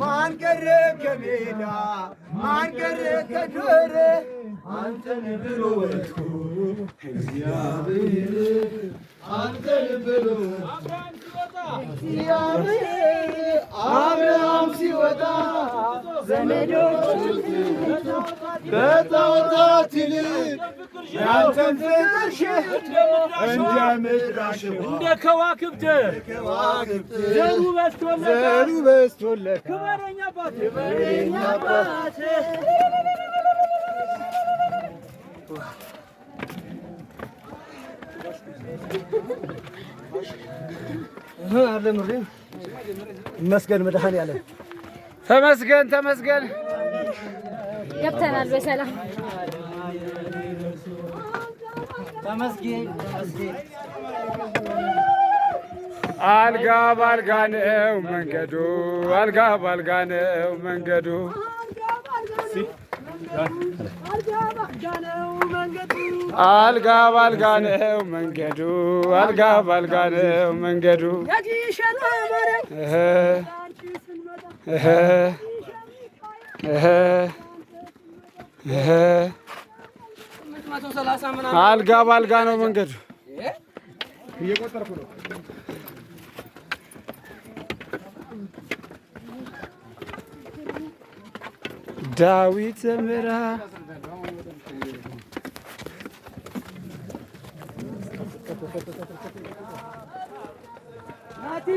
ማን ቀረ ከሜዳ ማን ቀረ ከዱር አንተን ብሎ ወጥቶ እግዚአብሔር አንተን ብሎ እግዚአብሔር አብርሃም ሲወጣ ዘመዶቹ ከጣዖታት ይልቅ ያንተን ፍቅር እንደ ምድር አሸዋ እንደ ከዋክብት ዘሩ በዝቶለት ክበረኛ አባቴ ይመስገን መድኃኔዓለም ተመስገን ገብተናል በሰላም ተመስገን። አልጋ ባልጋ ነው መንገዱ አልጋ ባልጋ ነው መንገዱ አልጋ ባልጋ ነው መንገዱ አልጋ ባልጋ ነው መንገዱ አልጋ ባልጋ ነው መንገዱ እየቆጠርኩ ነው። ዳዊት ዘምራ ናቲ